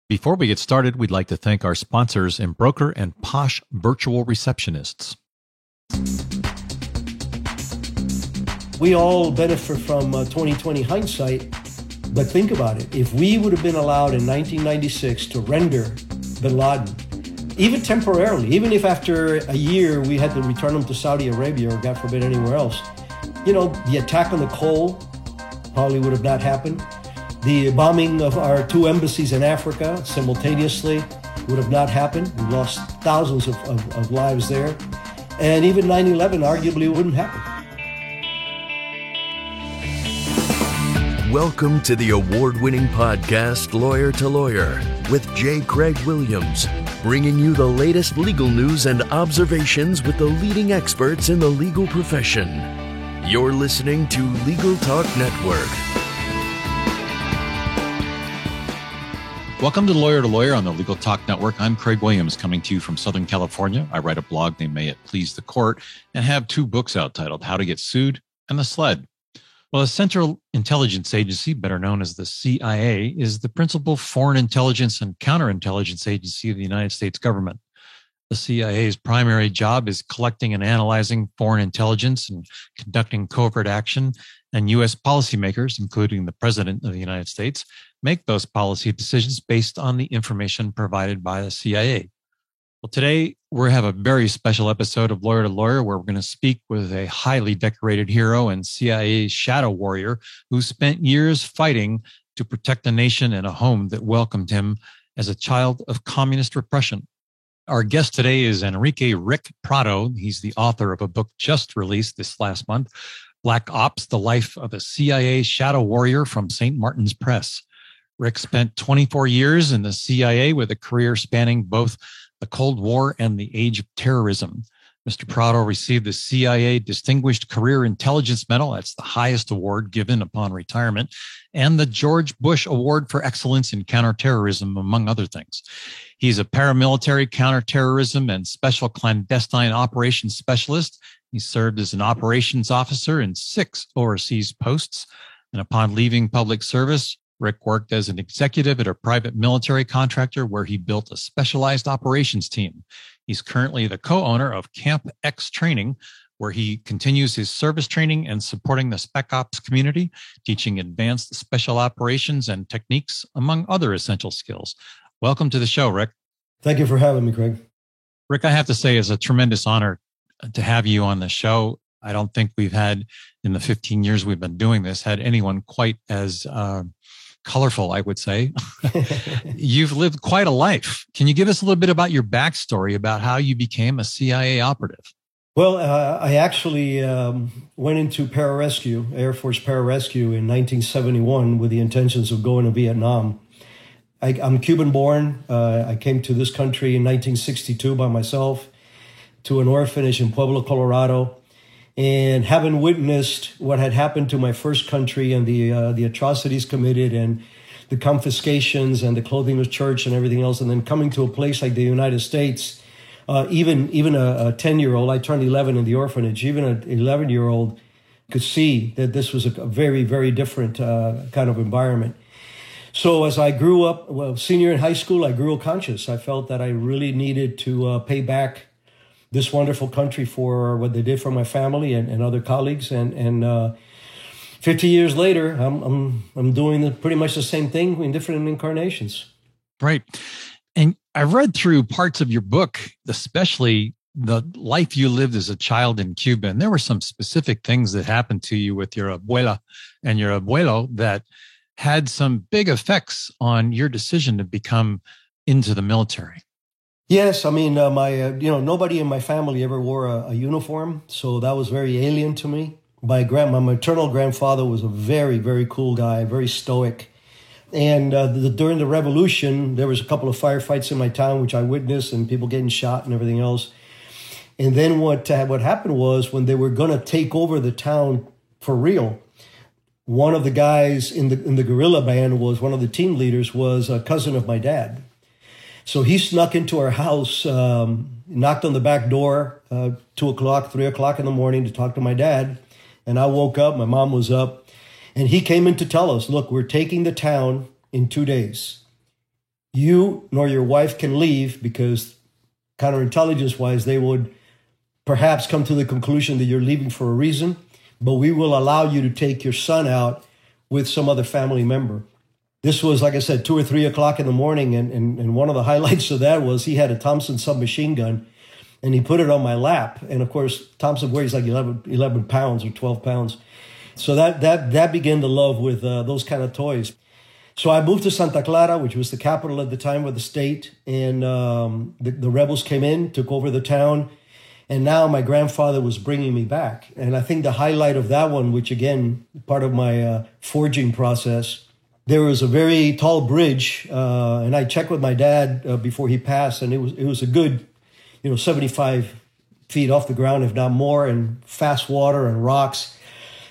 Before we get started, we'd like to thank our sponsors, Embroker and Posh Virtual Receptionists. We all benefit from 2020 hindsight, but think about it. If we would have been allowed in 1996 to render bin Laden, even temporarily, even if after a year we had to return him to Saudi Arabia or God forbid anywhere else, the attack on the Cole probably would have not happened. The bombing of our two embassies in Africa simultaneously would have not happened. We lost thousands of lives there. And even 9/11 arguably wouldn't happen. Welcome to the award-winning podcast, Lawyer to Lawyer, with J. Craig Williams, bringing you the latest legal news and observations with the leading experts in the legal profession. You're listening to Legal Talk Network. Welcome to Lawyer on the Legal Talk Network. I'm Craig Williams, coming to you from Southern California. I write a blog named May It Please the Court and have two books out titled How to Get Sued and The SLED. Well, the Central Intelligence Agency, better known as the CIA, is the principal foreign intelligence and counterintelligence agency of the United States government. The CIA's primary job is collecting and analyzing foreign intelligence and conducting covert action, and U.S. policymakers, including the President of the United States, make those policy decisions based on the information provided by the CIA. Well, today we have a very special episode of Lawyer to Lawyer where we're going to speak with a highly decorated hero and CIA shadow warrior who spent years fighting to protect the nation and a home that welcomed him as a child of communist repression. Our guest today is Enrique Rick Prado. He's the author of a book just released this last month, Black Ops, The Life of a CIA Shadow Warrior from St. Martin's Press. Rick spent 24 years in the CIA with a career spanning both the Cold War and the Age of Terrorism. Mr. Prado received the CIA Distinguished Career Intelligence Medal, that's the highest award given upon retirement, and the George Bush Award for Excellence in Counterterrorism, among other things. He's a paramilitary counterterrorism and special clandestine operations specialist. He served as an operations officer in 6 overseas posts, and upon leaving public service, Rick worked as an executive at a private military contractor where he built a specialized operations team. He's currently the co-owner of Camp X Training, where he continues his service training and supporting the Spec Ops community, teaching advanced special operations and techniques, among other essential skills. Welcome to the show, Rick. Thank you for having me, Craig. Rick, I have to say it's a tremendous honor to have you on the show. I don't think we've had, in the 15 years we've been doing this, had anyone quite as colorful, I would say. You've lived quite a life. Can you give us a little bit about your backstory about how you became a CIA operative? Well, I actually went into pararescue, Air Force pararescue in 1971 with the intentions of going to Vietnam. I'm Cuban born. I came to this country in 1962 by myself to an orphanage in Pueblo, Colorado. And having witnessed what had happened to my first country and the atrocities committed and the confiscations and the clothing of church and everything else, and then coming to a place like the United States, even a 10-year-old, I turned 11 in the orphanage, even an 11-year-old could see that this was a very, very different kind of environment. So as I grew up, senior in high school, I grew conscious. I felt that I really needed to pay back this wonderful country for what they did for my family and other colleagues. And 50 years later, I'm doing pretty much the same thing in different incarnations. Right. And I read through parts of your book, especially the life you lived as a child in Cuba. And there were some specific things that happened to you with your abuela and your abuelo that had some big effects on your decision to become into the military. Yes, I mean, nobody in my family ever wore a uniform, so that was very alien to me. My maternal grandfather was a very, very cool guy, very stoic. And during the revolution, there was a couple of firefights in my town, which I witnessed, and people getting shot and everything else. And then what happened was when they were going to take over the town for real, one of the guys in the guerrilla band was one of the team leaders, was a cousin of my dad. So he snuck into our house, knocked on the back door, 2 o'clock, 3 o'clock in the morning to talk to my dad. And I woke up, my mom was up, and he came in to tell us, look, we're taking the town in 2 days. you nor your wife can leave because counterintelligence-wise, they would perhaps come to the conclusion that you're leaving for a reason, but we will allow you to take your son out with some other family member. This was, like I said, 2 or 3 o'clock in the morning, and one of the highlights of that was he had a Thompson submachine gun, and he put it on my lap. And of course, Thompson weighs like 11 pounds or 12 pounds. So that began the love with those kind of toys. So I moved to Santa Clara, which was the capital at the time of the state, and the rebels came in, took over the town, and now my grandfather was bringing me back. And I think the highlight of that one, which again, part of my forging process, there was a very tall bridge, and I checked with my dad before he passed, and it was a good, 75 feet off the ground, if not more, and fast water and rocks.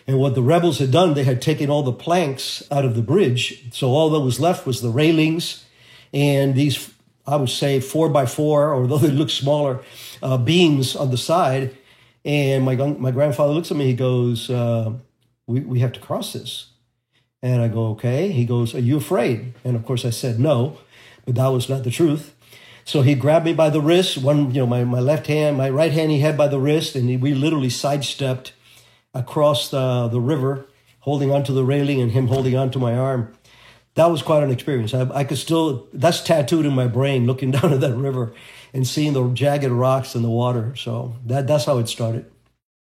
And what the rebels had done, they had taken all the planks out of the bridge, so all that was left was the railings and these, I would say, 4x4, although they look smaller, beams on the side. And my grandfather looks at me, he goes, we have to cross this. And I go, okay. He goes, are you afraid? And of course I said no, but that was not the truth. So he grabbed me by the wrist, my left hand, my right hand he had by the wrist, and we literally sidestepped across the river, holding onto the railing and him holding onto my arm. That was quite an experience. I could still, that's tattooed in my brain, looking down at that river and seeing the jagged rocks in the water. So that's how it started.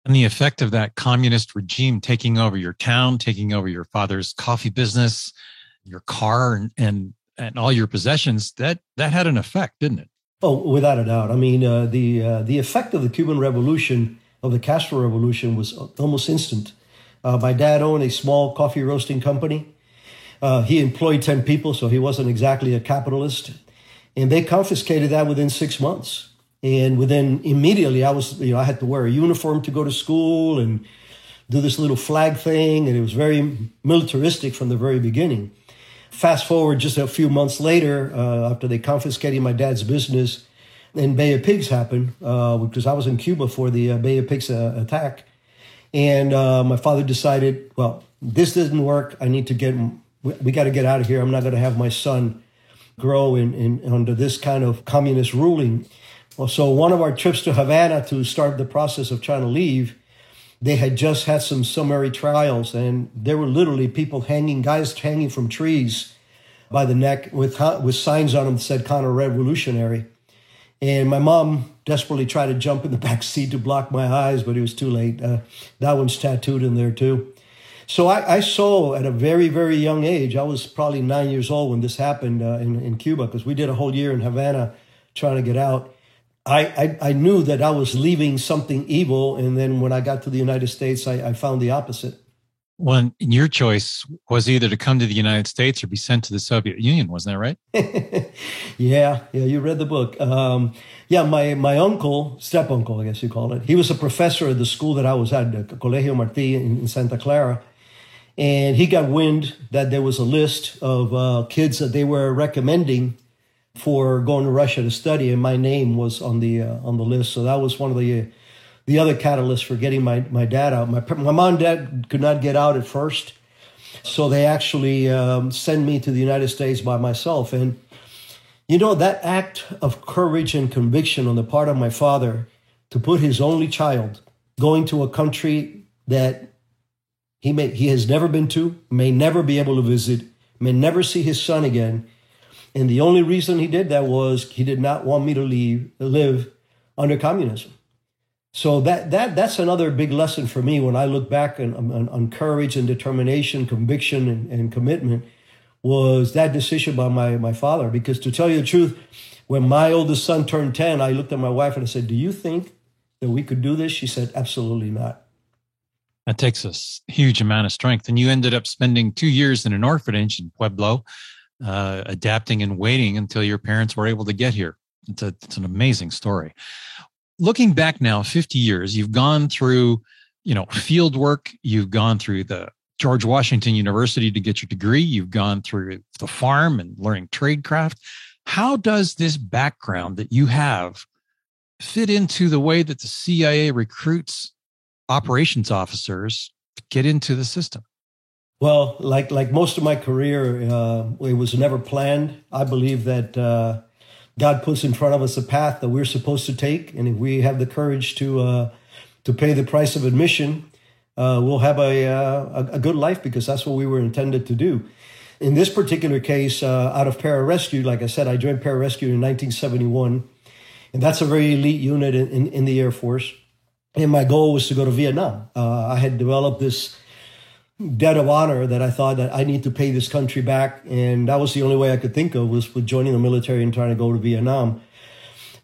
And the effect of that communist regime taking over your town, taking over your father's coffee business, your car, and all your possessions, that had an effect, didn't it? Oh, without a doubt. I mean, the effect of the Cuban Revolution, of the Castro Revolution, was almost instant. My dad owned a small coffee roasting company. He employed 10 people, so he wasn't exactly a capitalist. And they confiscated that within 6 months. And within immediately, I had to wear a uniform to go to school and do this little flag thing. And it was very militaristic from the very beginning. Fast forward just a few months later, after they confiscated my dad's business, and Bay of Pigs happened, because I was in Cuba for the Bay of Pigs attack. And my father decided, well, this didn't work. We got to get out of here. I'm not going to have my son grow in under this kind of communist ruling. Well, so one of our trips to Havana to start the process of trying to leave, they had just had some summary trials, and there were literally guys hanging from trees by the neck with signs on them that said counter-revolutionary. And my mom desperately tried to jump in the back seat to block my eyes, but it was too late. That one's tattooed in there too. So I saw at a very, very young age, I was probably 9 years old when this happened in Cuba, because we did a whole year in Havana trying to get out. I knew that I was leaving something evil, and then when I got to the United States, I found the opposite. Well, your choice was either to come to the United States or be sent to the Soviet Union, wasn't that right? Yeah, you read the book. My uncle, step-uncle, I guess you call it, he was a professor at the school that I was at, Colegio Martí in Santa Clara, and he got wind that there was a list of kids that they were recommending for going to Russia to study, and my name was on the list. So that was one of the other catalysts for getting my dad out. My mom and dad could not get out at first, so they actually sent me to the United States by myself. And that act of courage and conviction on the part of my father to put his only child going to a country that he has never been to, may never be able to visit, may never see his son again. And the only reason he did that was he did not want me to live under communism. So that's another big lesson for me when I look back on courage and determination, conviction and commitment, was that decision by my father. Because to tell you the truth, when my oldest son turned 10, I looked at my wife and I said, do you think that we could do this? She said, absolutely not. That takes a huge amount of strength. And you ended up spending 2 years in an orphanage in Pueblo, adapting and waiting until your parents were able to get here. It's an amazing story. Looking back now, 50 years, you've gone through, field work. You've gone through the George Washington University to get your degree. You've gone through the farm and learning tradecraft. How does this background that you have fit into the way that the CIA recruits operations officers to get into the system? Well, like most of my career, it was never planned. I believe that God puts in front of us a path that we're supposed to take, and if we have the courage to pay the price of admission, we'll have a good life, because that's what we were intended to do. In this particular case, out of pararescue, like I said, I joined pararescue in 1971, and that's a very elite unit in the Air Force. And my goal was to go to Vietnam. I had developed this debt of honor that I thought that I need to pay this country back. And that was the only way I could think of, was with joining the military and trying to go to Vietnam.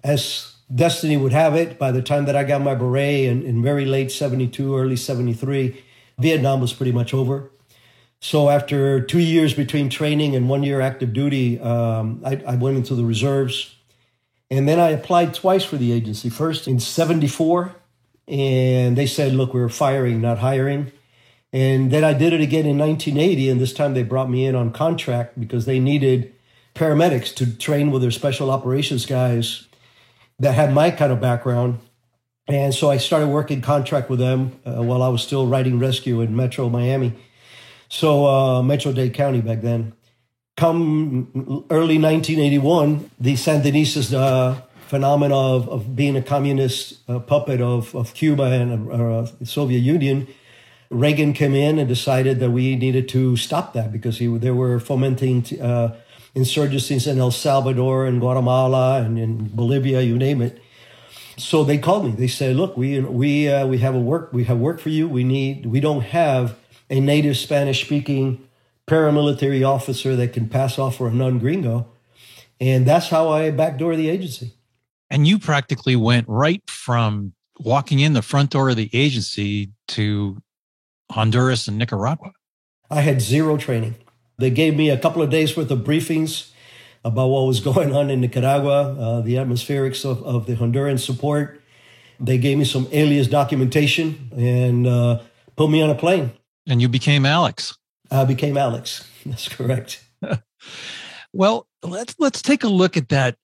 As destiny would have it, by the time that I got my beret in very late 72, early 73, Vietnam was pretty much over. So after 2 years between training and 1 year active duty, I went into the reserves. And then I applied twice for the agency. First in 74, and they said, look, we're firing, not hiring. And then I did it again in 1980, and this time they brought me in on contract because they needed paramedics to train with their special operations guys that had my kind of background. And so I started working contract with them while I was still riding rescue in Metro Miami. So Metro-Dade County back then. Come early 1981, the Sandinistas phenomena of being a communist puppet of Cuba and the Soviet Union, Reagan came in and decided that we needed to stop that because they were fomenting insurgencies in El Salvador and Guatemala and in Bolivia, you name it. So they called me. They said, "Look, we have work for you. We don't have a native Spanish-speaking paramilitary officer that can pass off for a non-gringo," and that's how I backdoored the agency. And you practically went right from walking in the front door of the agency to Honduras and Nicaragua. I had zero training. They gave me a couple of days worth of briefings about what was going on in Nicaragua, the atmospherics of the Honduran support. They gave me some alias documentation and put me on a plane. And you became Alex. I became Alex. That's correct. Well, let's take a look at that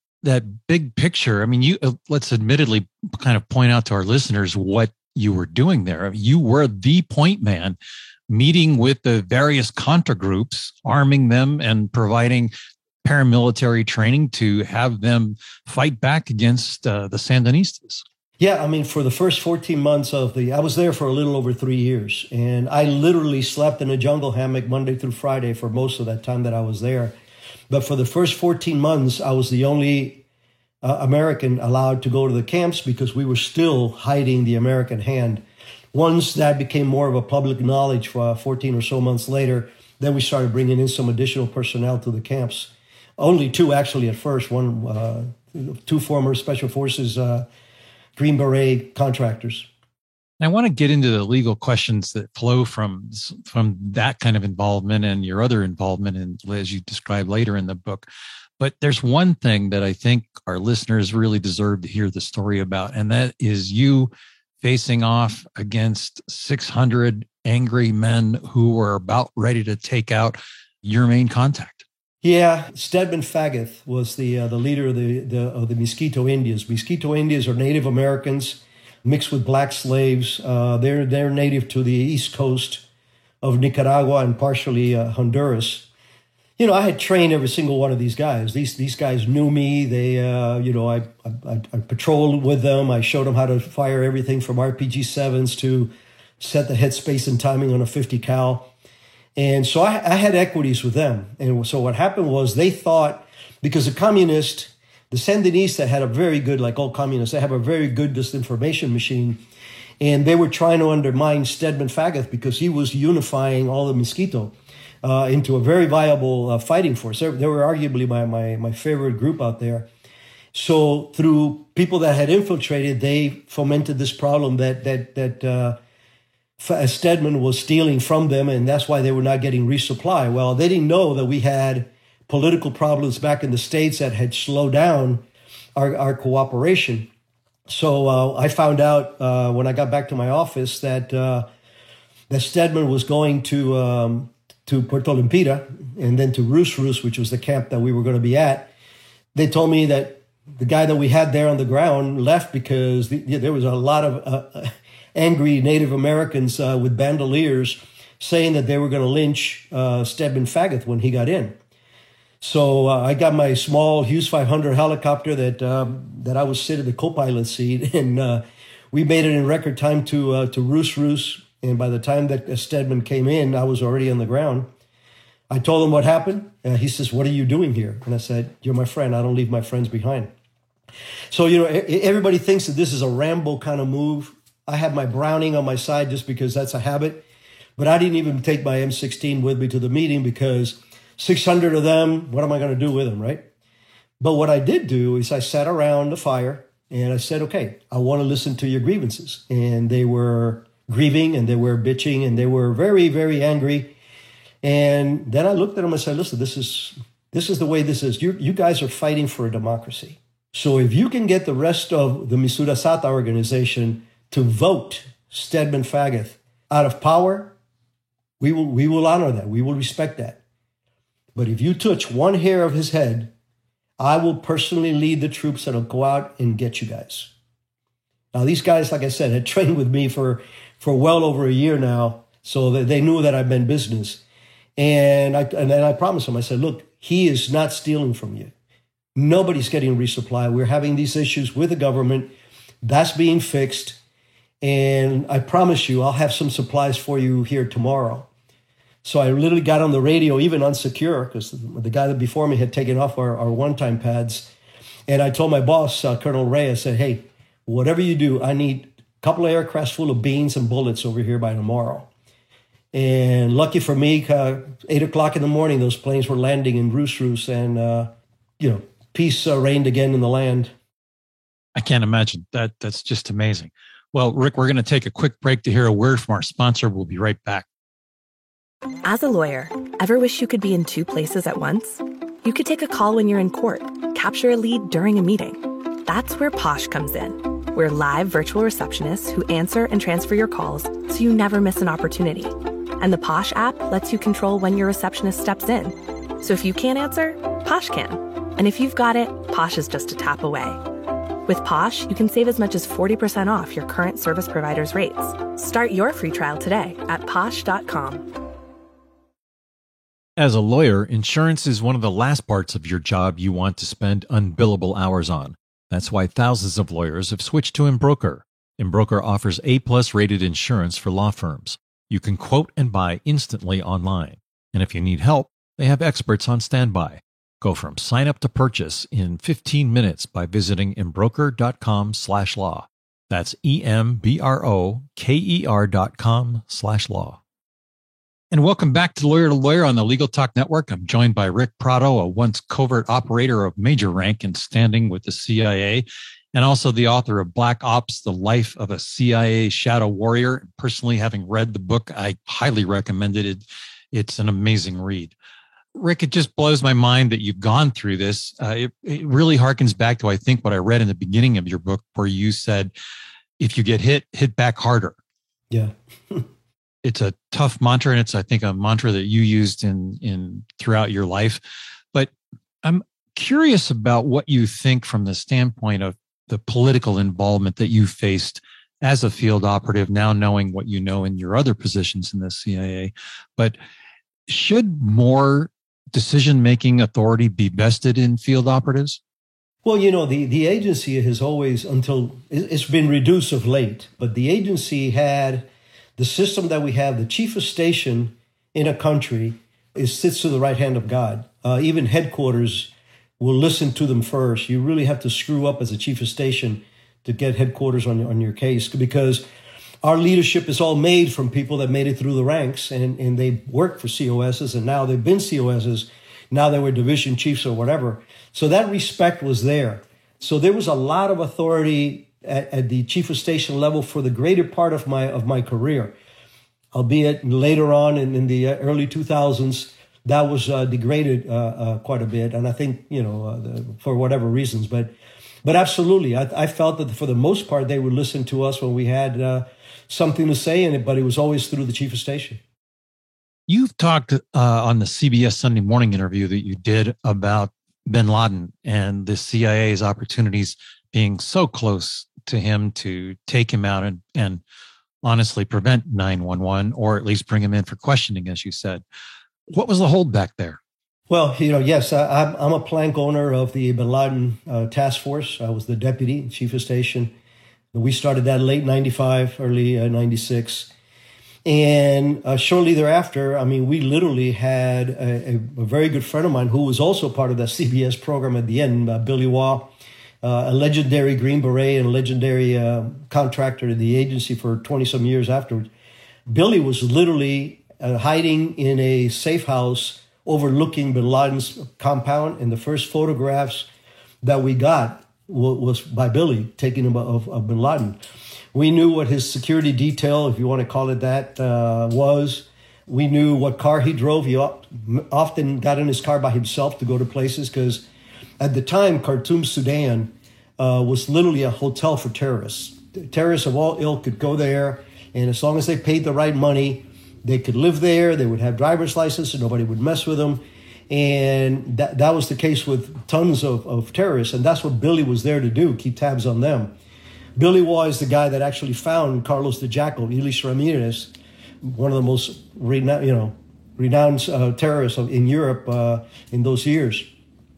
big picture. I mean, let's admittedly kind of point out to our listeners what you were doing there. You were the point man, meeting with the various Contra groups, arming them and providing paramilitary training to have them fight back against the Sandinistas. Yeah, I mean, for the first 14 months I was there for a little over 3 years, and I literally slept in a jungle hammock Monday through Friday for most of that time that I was there. But for the first 14 months, I was the only American allowed to go to the camps because we were still hiding the American hand. Once that became more of a public knowledge for 14 or so months later, then we started bringing in some additional personnel to the camps. Only two, actually, at first. Two former Special Forces Green Beret contractors. I want to get into the legal questions that flow from that kind of involvement and your other involvement, as you describe later in the book. But there's one thing that I think our listeners really deserve to hear the story about, and that is you facing off against 600 angry men who were about ready to take out your main contact. Yeah, Stedman Fagoth was the leader of the Miskito Indians. Miskito Indians are Native Americans mixed with black slaves. They're native to the east coast of Nicaragua and partially Honduras. You know, I had trained every single one of these guys. These guys knew me. They, I patrolled with them. I showed them how to fire everything from RPG-7s to set the headspace and timing on a 50 cal. And so I had equities with them. And so what happened was they thought, because the Sandinista had a very good, like all communists, they have a very good disinformation machine. And they were trying to undermine Stedman Fagoth because he was unifying all the Miskito into a very viable fighting force. They were arguably my favorite group out there. So through people that had infiltrated, they fomented this problem that Stedman was stealing from them, and that's why they were not getting resupply. Well, they didn't know that we had political problems back in the States that had slowed down our cooperation. So I found out when I got back to my office that Stedman was going to Puerto Limpida and then to Rus, which was the camp that we were going to be at. They told me that the guy that we had there on the ground left because there was a lot of angry Native Americans with bandoliers. saying that they were going to lynch Stedman Fagoth when he got in. So I got my small Hughes 500 helicopter that I was sitting in the co-pilot seat, and we made it in record time to Roos. And by the time that Stedman came in, I was already on the ground. I told him what happened. He says, "What are you doing here?" And I said, "You're my friend. I don't leave my friends behind." So, everybody thinks that this is a Rambo kind of move. I have my Browning on my side just because that's a habit. But I didn't even take my M16 with me to the meeting because 600 of them, what am I going to do with them, right? But what I did do is I sat around the fire and I said, okay, I want to listen to your grievances. And they were grieving and they were bitching and they were very, very angry. And then I looked at them and said, listen, this is the way this is. You guys are fighting for a democracy. So if you can get the rest of the Misurasata organization to vote Stedman Fagoth out of power, we will honor that. We will respect that. But if you touch one hair of his head, I will personally lead the troops that'll go out and get you guys. Now, these guys, like I said, had trained with me for well over a year now, so that they knew that I meant business. And then I promised them, I said, look, he is not stealing from you. Nobody's getting resupply. We're having these issues with the government. That's being fixed. And I promise you, I'll have some supplies for you here tomorrow. So I literally got on the radio, even unsecure, because the guy that before me had taken off our one-time pads. And I told my boss, Colonel Ray, I said, hey, whatever you do, I need a couple of aircrafts full of beans and bullets over here by tomorrow. And lucky for me, 8 o'clock in the morning, those planes were landing in Roos, and, peace reigned again in the land. I can't imagine that. That's just amazing. Well, Rick, we're going to take a quick break to hear a word from our sponsor. We'll be right back. As a lawyer, ever wish you could be in two places at once? You could take a call when you're in court, capture a lead during a meeting. That's where Posh comes in. We're live virtual receptionists who answer and transfer your calls so you never miss an opportunity. And the Posh app lets you control when your receptionist steps in. So if you can't answer, Posh can. And if you've got it, Posh is just a tap away. With Posh, you can save as much as 40% off your current service provider's rates. Start your free trial today at posh.com. As a lawyer, insurance is one of the last parts of your job you want to spend unbillable hours on. That's why thousands of lawyers have switched to Embroker. Embroker offers A+ rated insurance for law firms. You can quote and buy instantly online. And if you need help, they have experts on standby. Go from sign up to purchase in 15 minutes by visiting embroker.com/law. That's EMBROKER.com/law. And welcome back to Lawyer on the Legal Talk Network. I'm joined by Rick Prado, a once covert operator of major rank and standing with the CIA, and also the author of Black Ops, The Life of a CIA Shadow Warrior. Personally, having read the book, I highly recommend it. It's an amazing read. Rick, it just blows my mind that you've gone through this. It really harkens back to, I think, what I read in the beginning of your book, where you said, if you get hit back harder. Yeah. It's a tough mantra, and it's, I think, a mantra that you used in throughout your life. But I'm curious about what you think from the standpoint of the political involvement that you faced as a field operative, now knowing what you know in your other positions in the CIA. But should more decision-making authority be vested in field operatives? Well, the agency has always, until it's been reduced of late, but the agency had the system that we have. The chief of station in a country sits to the right hand of God. Even headquarters will listen to them first. You really have to screw up as a chief of station to get headquarters on your case, because our leadership is all made from people that made it through the ranks, and they worked for COSs, and now they've been COSs. Now they were division chiefs or whatever. So that respect was there. So there was a lot of authority at the chief of station level for the greater part of my career, albeit later on in the early 2000s, that was degraded quite a bit. And I think, for whatever reasons, but absolutely, I felt that for the most part, they would listen to us when we had something to say in it, but it was always through the chief of station. You've talked on the CBS Sunday Morning interview that you did about bin Laden and the CIA's opportunities being so close to him to take him out and honestly prevent 911 or at least bring him in for questioning, as you said. What was the holdback there? Well, yes, I'm a plank owner of the Bin Laden task force. I was the deputy chief of station. We started that late 95, early 96. And shortly thereafter, we literally had a very good friend of mine who was also part of that CBS program at the end, Billy Waugh, a legendary Green Beret and legendary contractor to the agency for 20-some years afterwards. Billy was literally hiding in a safe house overlooking Bin Laden's compound, and the first photographs that we got was by Billy taking him of Bin Laden. We knew what his security detail, if you want to call it that, was. We knew what car he drove. He often got in his car by himself to go to places because at the time, Khartoum, Sudan was literally a hotel for terrorists. Terrorists of all ilk could go there, and as long as they paid the right money, they could live there. They would have driver's license, and nobody would mess with them. And that was the case with tons of terrorists, and that's what Billy was there to do, keep tabs on them. Billy Waugh is the guy that actually found Carlos the Jackal, Elis Ramirez, one of the most renowned terrorists in Europe in those years.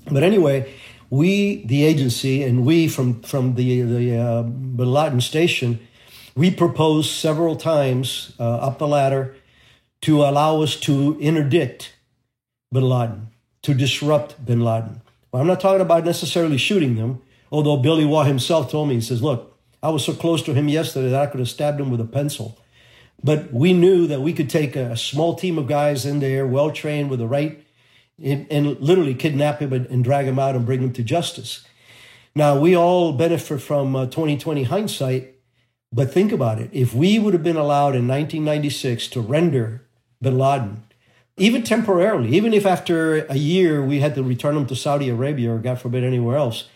But anyway, we, the agency, and we from the Bin Laden station, we proposed several times up the ladder to allow us to interdict Bin Laden, to disrupt Bin Laden. Well, I'm not talking about necessarily shooting them, although Billy Waugh himself told me, he says, look, I was so close to him yesterday that I could have stabbed him with a pencil. But we knew that we could take a small team of guys in there, well-trained with the right, and literally kidnap him and drag him out and bring him to justice. Now, we all benefit from 2020 hindsight, but think about it. If we would have been allowed in 1996 to render Bin Laden, even temporarily, even if after a year we had to return him to Saudi Arabia or, God forbid, anywhere else,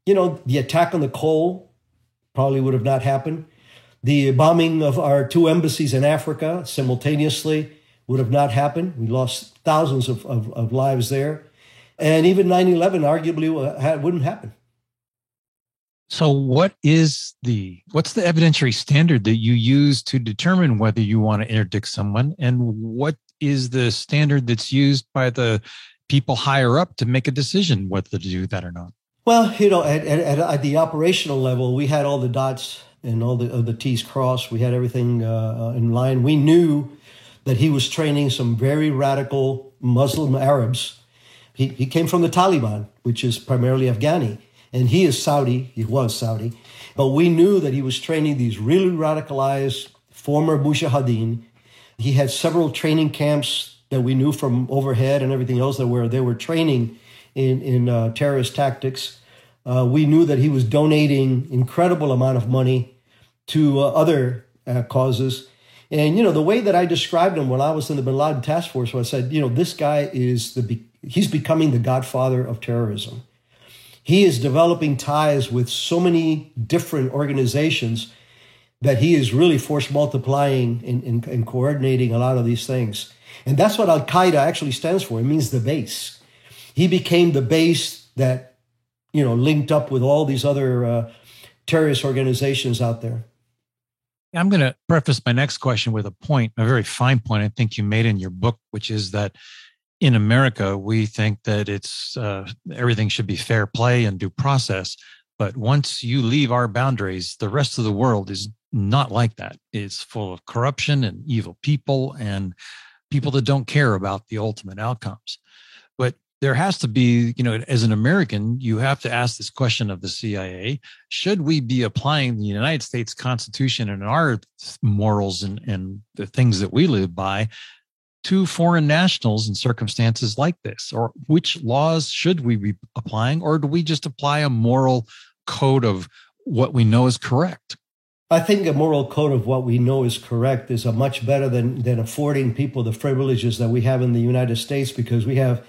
the attack on the Cole probably would have not happened. The bombing of our 2 embassies in Africa simultaneously would have not happened. We lost thousands of lives there. And even 9/11 arguably wouldn't happen. So what's the evidentiary standard that you use to determine whether you want to interdict someone? And what is the standard that's used by the people higher up to make a decision whether to do that or not? Well, at the operational level, we had all the dots and all the T's crossed. We had everything in line. We knew that he was training some very radical Muslim Arabs. He came from the Taliban, which is primarily Afghani. And he is Saudi. He was Saudi. But we knew that he was training these really radicalized former mujahideen. He had several training camps that we knew from overhead and everything else that they were training in terrorist tactics. We knew that he was donating incredible amount of money to other causes. And, the way that I described him when I was in the Bin Laden task force, I said, this guy he's becoming the godfather of terrorism. He is developing ties with so many different organizations that he is really force multiplying and coordinating a lot of these things. And that's what Al-Qaeda actually stands for. It means the base. He became the base that, linked up with all these other terrorist organizations out there. I'm going to preface my next question with a very fine point I think you made in your book, which is that in America, we think that it's everything should be fair play and due process. But once you leave our boundaries, the rest of the world is not like that. It's full of corruption and evil people and people that don't care about the ultimate outcomes. But there has to be, as an American, you have to ask this question of the CIA. Should we be applying the United States Constitution and our morals and the things that we live by to foreign nationals in circumstances like this? Or which laws should we be applying? Or do we just apply a moral code of what we know is correct? I think a moral code of what we know is correct is much better than affording people the privileges that we have in the United States, because we have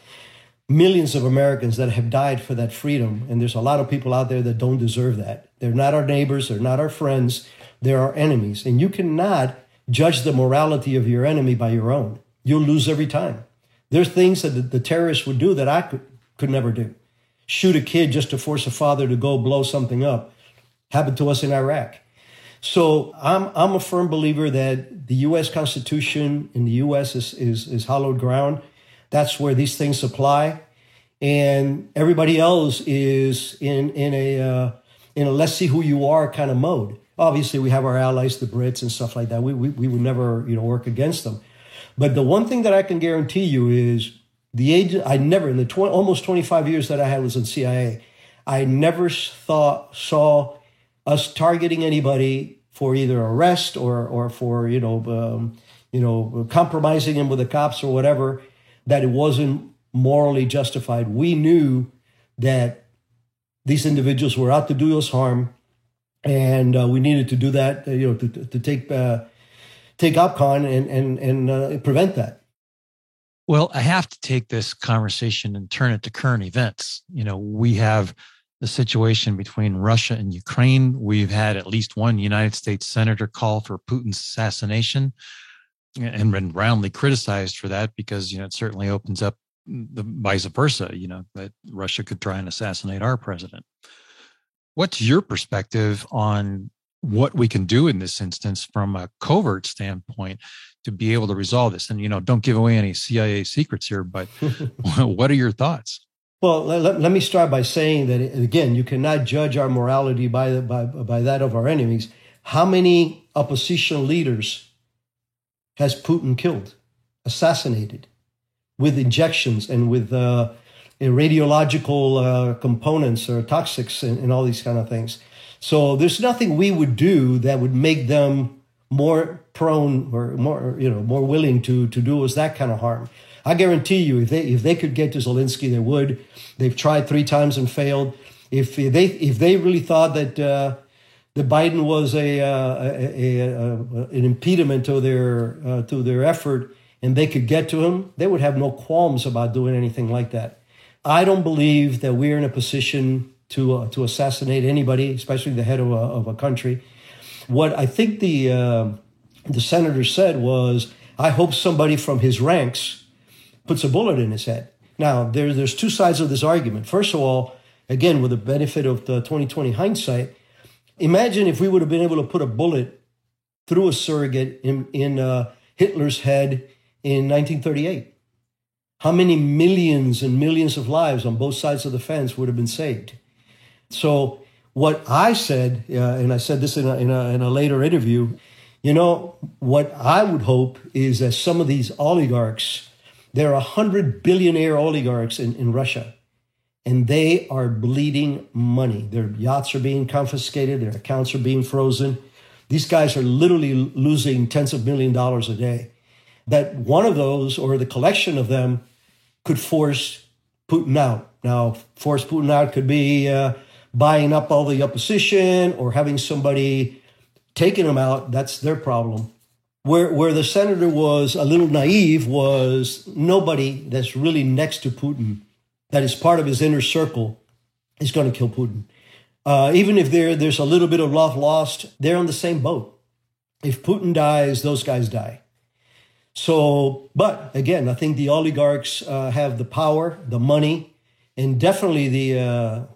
millions of Americans that have died for that freedom. And there's a lot of people out there that don't deserve that. They're not our neighbors. They're not our friends. They're our enemies. And you cannot judge the morality of your enemy by your own. You'll lose every time. There's things that the terrorists would do that I could never do. Shoot a kid just to force a father to go blow something up. Happened to us in Iraq. So I'm a firm believer that the U.S. Constitution in the U.S. is hallowed ground. That's where these things apply, and everybody else is in a let's see who you are kind of mode. Obviously, we have our allies, the Brits and stuff like that. We would never work against them. But the one thing that I can guarantee you is I never in the almost 25 years that I had was in CIA, I never saw us targeting anybody for either arrest or for compromising him with the cops or whatever, that it wasn't morally justified. We knew that these individuals were out to do us harm, and we needed to do that, to take OPCON and prevent that. Well, I have to take this conversation and turn it to current events. We have the situation between Russia and Ukraine. We've had at least one United States senator call for Putin's assassination and been roundly criticized for that because, it certainly opens up the vice versa, that Russia could try and assassinate our president. What's your perspective on what we can do in this instance from a covert standpoint to be able to resolve this? And, don't give away any CIA secrets here, but what are your thoughts? Well, let me start by saying that, again, you cannot judge our morality by that of our enemies. How many opposition leaders has Putin killed, assassinated, with injections and with radiological components or toxics and all these kind of things? So there's nothing we would do that would make them more prone or more willing to do us that kind of harm. I guarantee you, if they could get to Zelensky, they would. They've tried 3 times and failed. If they really thought that the Biden was an impediment to their effort, and they could get to him, they would have no qualms about doing anything like that. I don't believe that we're in a position to assassinate anybody, especially the head of a country. What I think the senator said was, I hope somebody from his ranks puts a bullet in his head. Now, there's 2 sides of this argument. First of all, again, with the benefit of the 2020 hindsight, imagine if we would have been able to put a bullet through a surrogate in Hitler's head in 1938. How many millions and millions of lives on both sides of the fence would have been saved? So what I said, and I said this in a later interview, what I would hope is that some of these oligarchs, there are 100 billionaire oligarchs in Russia, and they are bleeding money. Their yachts are being confiscated. Their accounts are being frozen. These guys are literally losing tens of millions of dollars a day. That one of those, or the collection of them, could force Putin out. Now, force Putin out could be buying up all the opposition or having somebody taking him out. That's their problem. Where the senator was a little naive was nobody that's really next to Putin, that is part of his inner circle, is going to kill Putin. Even if there's a little bit of love lost, they're on the same boat. If Putin dies, those guys die. So, but again, I think the oligarchs have the power, the money, and definitely the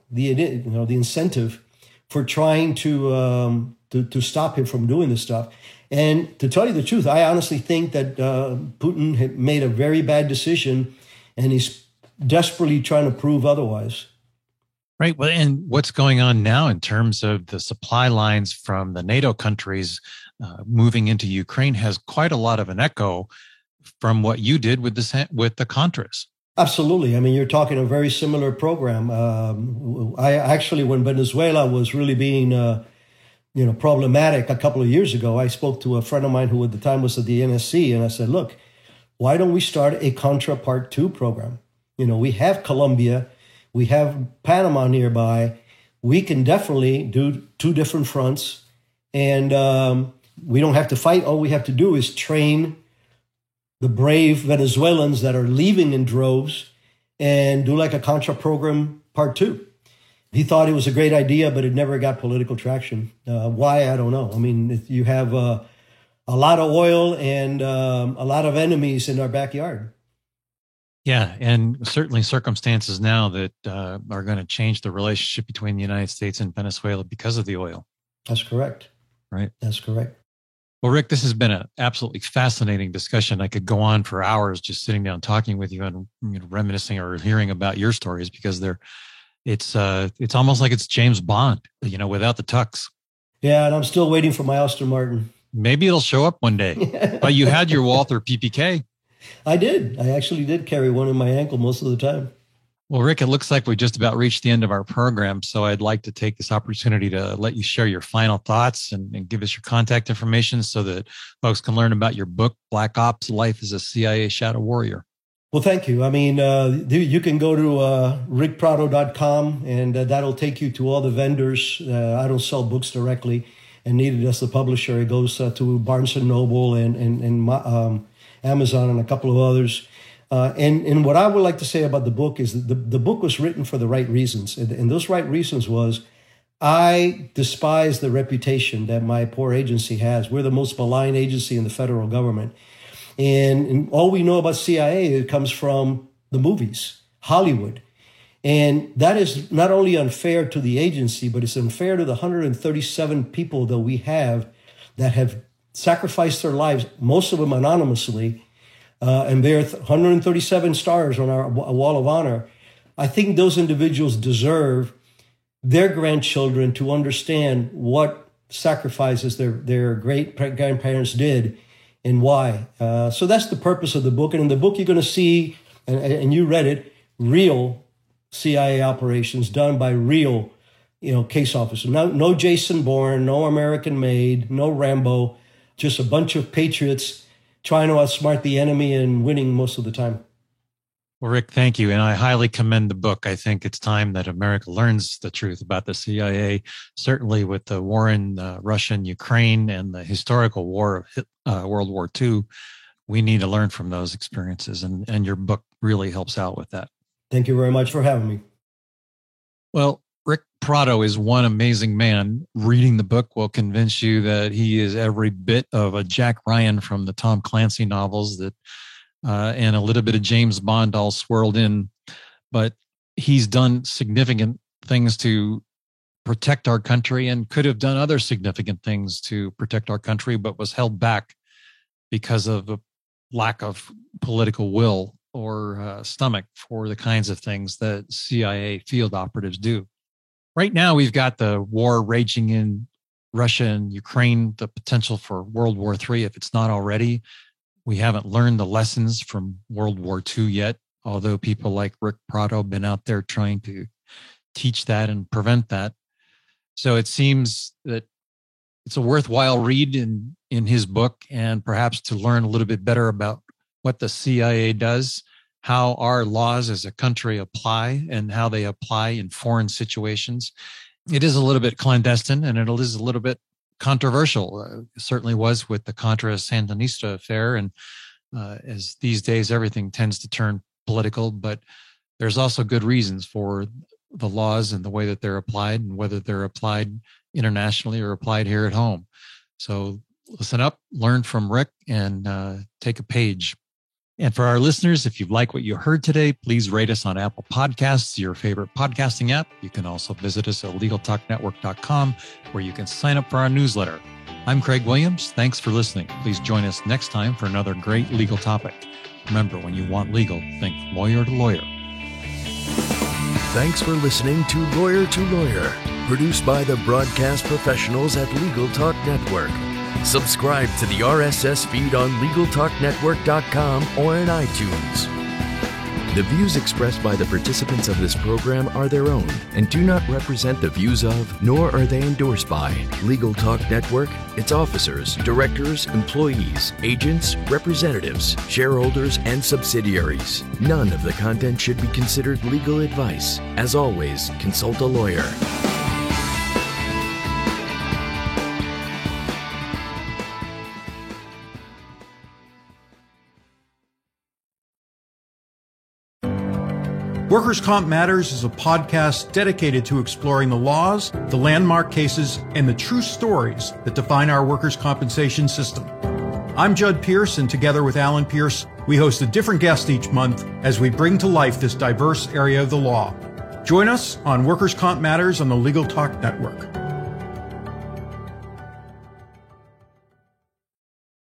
incentive for trying to stop him from doing this stuff. And to tell you the truth, I honestly think that Putin had made a very bad decision, and he's desperately trying to prove otherwise. Right. Well, and what's going on now in terms of the supply lines from the NATO countries moving into Ukraine has quite a lot of an echo from what you did with the Contras. Absolutely. I mean, you're talking a very similar program. I actually, when Venezuela was really being problematic a couple of years ago, I spoke to a friend of mine who at the time was at the NSC, and I said, look, why don't we start a Contra Part 2 program? We have Colombia, we have Panama nearby. We can definitely do 2 different fronts, and we don't have to fight. All we have to do is train the brave Venezuelans that are leaving in droves and do like a Contra program Part 2. He thought it was a great idea, but it never got political traction. Why? I don't know. I mean, you have a lot of oil and a lot of enemies in our backyard. Yeah, and certainly circumstances now that are going to change the relationship between the United States and Venezuela because of the oil. That's correct. right? That's correct. Well, Rick, this has been an absolutely fascinating discussion. I could go on for hours just sitting down talking with you and reminiscing or hearing about your stories, because it's almost like it's James Bond, without the tux. Yeah, and I'm still waiting for my Aston Martin. Maybe it'll show up one day. But you had your Walther PPK. I did. I actually did carry one in my ankle most of the time. Well, Rick, it looks like we just about reached the end of our program, so I'd like to take this opportunity to let you share your final thoughts and give us your contact information so that folks can learn about your book, Black Ops: Life as a CIA Shadow Warrior. Well, thank you. I mean, you can go to rickprado.com, and that'll take you to all the vendors. I don't sell books directly, and neither does the publisher. It goes to Barnes & Noble and Amazon and a couple of others. And what I would like to say about the book is that the book was written for the right reasons. And those right reasons was, I despise the reputation that my poor agency has. We're the most malign agency in the federal government. And all we know about CIA, it comes from the movies, Hollywood. And that is not only unfair to the agency, but it's unfair to the 137 people that we have that have sacrificed their lives, most of them anonymously, and there are 137 stars on our wall of honor. I think those individuals deserve their grandchildren to understand what sacrifices their great-grandparents did and why. So that's the purpose of the book. And in the book, you're going to see, and you read it, real CIA operations done by real, case officers. No Jason Bourne, no American Made, no Rambo, just a bunch of patriots trying to outsmart the enemy and winning most of the time. Well, Rick, thank you. And I highly commend the book. I think it's time that America learns the truth about the CIA, certainly with the war in Russia and Ukraine and the historical war of World War II. We need to learn from those experiences, and your book really helps out with that. Thank you very much for having me. Well, Rick Prado is one amazing man. Reading the book will convince you that he is every bit of a Jack Ryan from the Tom Clancy novels, and a little bit of James Bond all swirled in. But he's done significant things to protect our country and could have done other significant things to protect our country, but was held back because of a lack of political will or stomach for the kinds of things that CIA field operatives do. Right now, we've got the war raging in Russia and Ukraine, the potential for World War III, if it's not already. We haven't learned the lessons from World War II yet, although people like Rick Prado have been out there trying to teach that and prevent that. So it seems that it's a worthwhile read in his book, and perhaps to learn a little bit better about what the CIA does, how our laws as a country apply, and how they apply in foreign situations. It is a little bit clandestine, and it is a little bit controversial. It certainly was with the Contra Sandinista affair. And as these days, everything tends to turn political, but there's also good reasons for the laws and the way that they're applied, and whether they're applied internationally or applied here at home. So listen up, learn from Rick, and take a page. And for our listeners, if you like what you heard today, please rate us on Apple Podcasts, your favorite podcasting app. You can also visit us at LegalTalkNetwork.com, where you can sign up for our newsletter. I'm Craig Williams. Thanks for listening. Please join us next time for another great legal topic. Remember, when you want legal, think lawyer to lawyer. Thanks for listening to Lawyer, produced by the broadcast professionals at Legal Talk Network. Subscribe to the RSS feed on LegalTalkNetwork.com or in iTunes. The views expressed by the participants of this program are their own and do not represent the views of, nor are they endorsed by, Legal Talk Network, its officers, directors, employees, agents, representatives, shareholders, and subsidiaries. None of the content should be considered legal advice. As always, consult a lawyer. Workers' Comp Matters is a podcast dedicated to exploring the laws, the landmark cases, and the true stories that define our workers' compensation system. I'm Judd Pierce, and together with Alan Pierce, we host a different guest each month as we bring to life this diverse area of the law. Join us on Workers' Comp Matters on the Legal Talk Network.